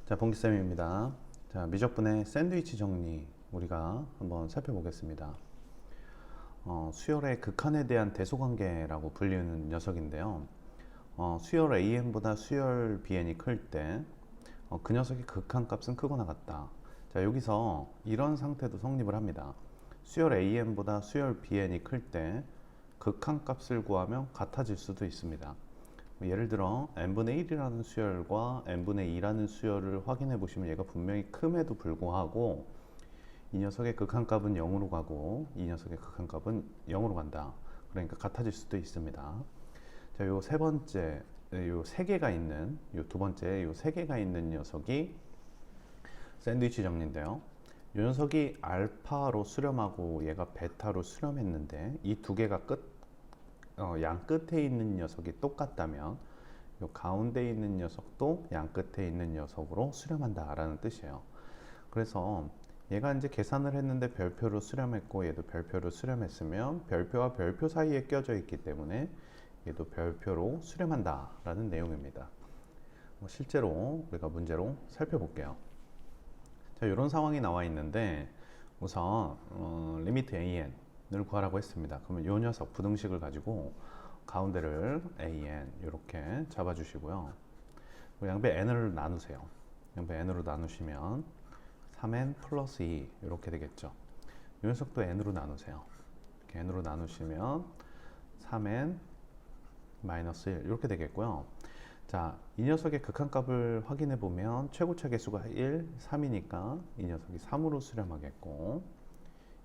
자, 봉기쌤입니다. 자, 미적분의 샌드위치 정리 우리가 한번 살펴보겠습니다. 수열의 극한에 대한 대소관계라고 불리는 녀석인데요. 수열 AN보다 수열 BN이 클 때 그 녀석의 극한값은 크거나 같다. 자, 여기서 이런 상태도 성립을 합니다. 수열 AN보다 수열 BN이 클 때 극한값을 구하면 같아질 수도 있습니다. 예를 들어 n분의 1이라는 수열과 n분의 2라는 수열을 확인해 보시면 얘가 분명히 큼에도 불구하고 이 녀석의 극한값은 0으로 가고 이 녀석의 극한값은 0으로 간다. 그러니까 같아질 수도 있습니다. 자, 요 세 번째, 요 세 개가 있는, 요 두 번째, 요 세 개가 있는 녀석이 샌드위치 정리인데요. 이 녀석이 알파로 수렴하고 얘가 베타로 수렴했는데 이 두 개가 양 끝에 있는 녀석이 똑같다면 요 가운데 있는 녀석도 양 끝에 있는 녀석으로 수렴한다 라는 뜻이에요. 그래서 얘가 이제 계산을 했는데 별표로 수렴했고 얘도 별표로 수렴했으면 별표와 별표 사이에 껴져 있기 때문에 얘도 별표로 수렴한다 라는 내용입니다. 실제로 우리가 문제로 살펴볼게요. 자, 이런 상황이 나와 있는데 우선 리미트 an 을 구하라고 했습니다. 그러면 이 녀석 부등식을 가지고 가운데를 an 이렇게 잡아 주시고요. 양배 n을 나누세요. 양배 n으로 나누시면 3n 플러스 2 이렇게 되겠죠. 이 녀석도 n으로 나누세요. 이렇게 n으로 나누시면 3n 마이너스 1 이렇게 되겠고요. 자, 이 녀석의 극한값을 확인해 보면 최고차 계수가 1, 3이니까 이 녀석이 3으로 수렴하겠고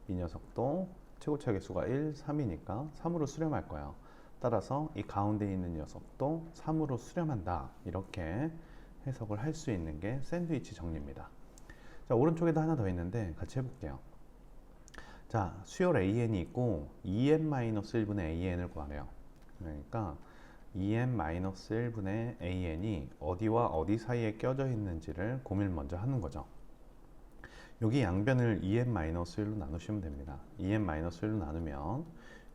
이 녀석도 최고차 계수가 1, 3이니까 3으로 수렴할 거예요. 따라서 이 가운데 있는 녀석도 3으로 수렴한다. 이렇게 해석을 할 수 있는 게 샌드위치 정리입니다. 자, 오른쪽에도 하나 더 있는데 같이 해볼게요. 자, 수열 AN이 있고 2n-1분의 AN을 구하래요. 그러니까 2n-1분의 AN이 어디와 어디 사이에 껴져 있는지를 고민을 먼저 하는 거죠. 여기 양변을 2n-1로 나누시면 됩니다. 2n-1로 나누면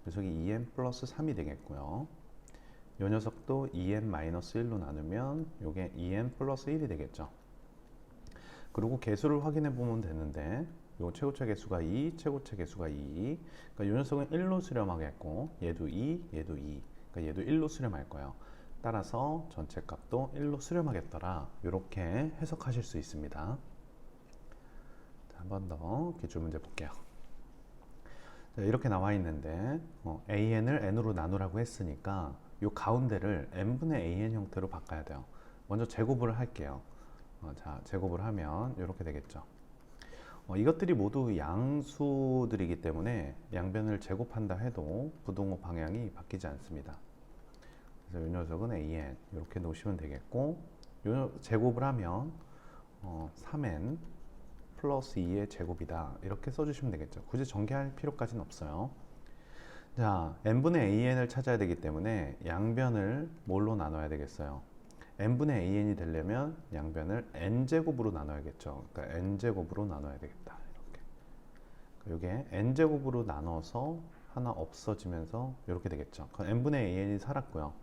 녀석이 2n 플러스 3이 되겠고요. 이 녀석도 2n-1로 나누면 이게 2n 플러스 1이 되겠죠. 그리고 개수를 확인해 보면 되는데 요 최고차 계수가 2, 최고차 계수가 2. 그러니까 이 녀석은 1로 수렴하겠고 얘도 2, 얘도 2. 그러니까 얘도 1로 수렴할 거예요. 따라서 전체 값도 1로 수렴하겠더라. 이렇게 해석하실 수 있습니다. 한 번 더 기출문제 볼게요. 자, 이렇게 나와 있는데 an을 n으로 나누라고 했으니까 이 가운데를 n분의 an 형태로 바꿔야 돼요. 먼저 제곱을 할게요. 자, 제곱을 하면 이렇게 되겠죠. 이것들이 모두 양수들이기 때문에 양변을 제곱한다 해도 부동호 방향이 바뀌지 않습니다. 그래서 이 녀석은 an 이렇게 놓으시면 되겠고 이 제곱을 하면 3n 플러스 2의 제곱이다 이렇게 써주시면 되겠죠. 굳이 전개할 필요까지는 없어요. 자, n분의 an을 찾아야 되기 때문에 양변을 뭘로 나눠야 되겠어요? n분의 an이 되려면 양변을 n제곱으로 나눠야겠죠. 그러니까 n제곱으로 나눠야 되겠다. 이렇게. 이게 n제곱으로 나눠서 하나 없어지면서 이렇게 되겠죠. 그럼 n분의 an이 살았고요.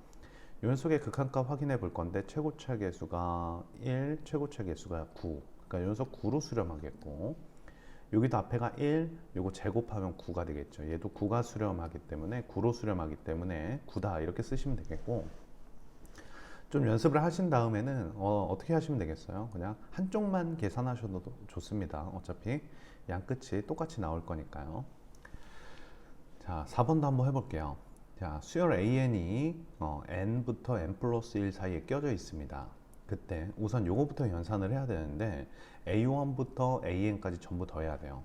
이 녀석의 극한값 확인해 볼 건데 최고차 계수가 1, 최고차 계수가 9. 그러니까 이 녀석 9로 수렴하겠고 여기도 앞에가 1, 요거 제곱하면 9가 되겠죠. 얘도 9가 수렴하기 때문에 9로 수렴하기 때문에 9다 이렇게 쓰시면 되겠고 좀 연습을 하신 다음에는 어떻게 하시면 되겠어요? 그냥 한쪽만 계산하셔도 좋습니다. 어차피 양 끝이 똑같이 나올 거니까요. 자, 4번도 한번 해볼게요. 자, 수열 AN이 n부터 n 플러스 1 사이에 껴져 있습니다. 그때 우선 요거부터 연산을 해야 되는데 A1부터 AN까지 전부 더해야 돼요.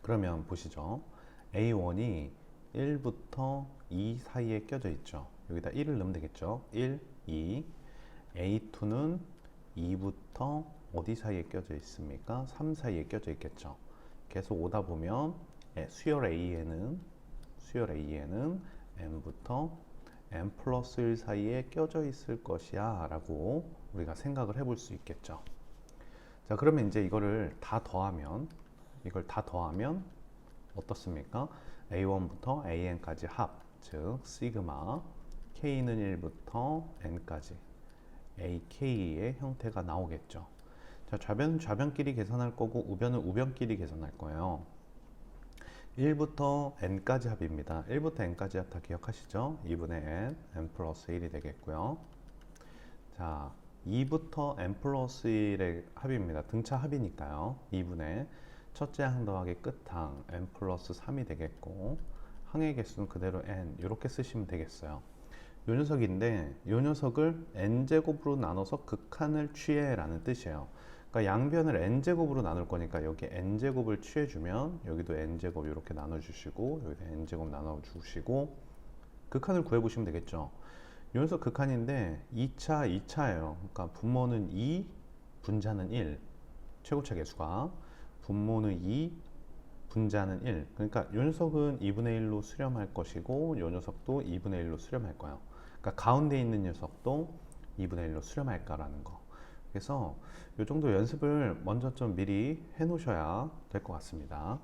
그러면 보시죠. A1이 1부터 2 사이에 껴져 있죠. 여기다 1을 넣으면 되겠죠. 1, 2. A2는 2부터 어디 사이에 껴져 있습니까? 3 사이에 껴져 있겠죠. 계속 오다 보면 수열 AN은 n부터 n 플러스 1 사이에 껴져 있을 것이야 라고 우리가 생각을 해볼 수 있겠죠. 자, 그러면 이제 이걸 다 더하면 어떻습니까? A1부터 AN까지 합, 즉 시그마 K는 1부터 N까지 AK의 형태가 나오겠죠. 자, 좌변은 좌변끼리 계산할 거고 우변은 우변끼리 계산할 거예요. 1부터 n까지 합입니다. 1부터 n까지 합 다 기억하시죠? 2분의 n 플러스 1이 되겠고요. 자, 2부터 n 플러스 1의 합입니다. 등차 합이니까요. 2분의 첫째 항 더하기 끝항 n 플러스 3이 되겠고, 항의 개수는 그대로 n 이렇게 쓰시면 되겠어요. 요 녀석인데 이 녀석을 n제곱으로 나눠서 극한을 취해 라는 뜻이에요. 그러니까 양변을 n제곱으로 나눌 거니까 여기 n제곱을 취해주면 여기도 n제곱 이렇게 나눠주시고 여기도 n제곱 나눠주시고 극한을 구해보시면 되겠죠. 이 녀석 극한인데 2차, 2차예요. 그러니까 분모는 2, 분자는 1. 최고차 계수가 분모는 2, 분자는 1. 그러니까 이 녀석은 2분의 1로 수렴할 것이고 이 녀석도 2분의 1로 수렴할 거예요. 그러니까 가운데 있는 녀석도 2분의 1로 수렴할까라는 거. 그래서 이 정도 연습을 먼저 좀 미리 해 놓으셔야 될 것 같습니다.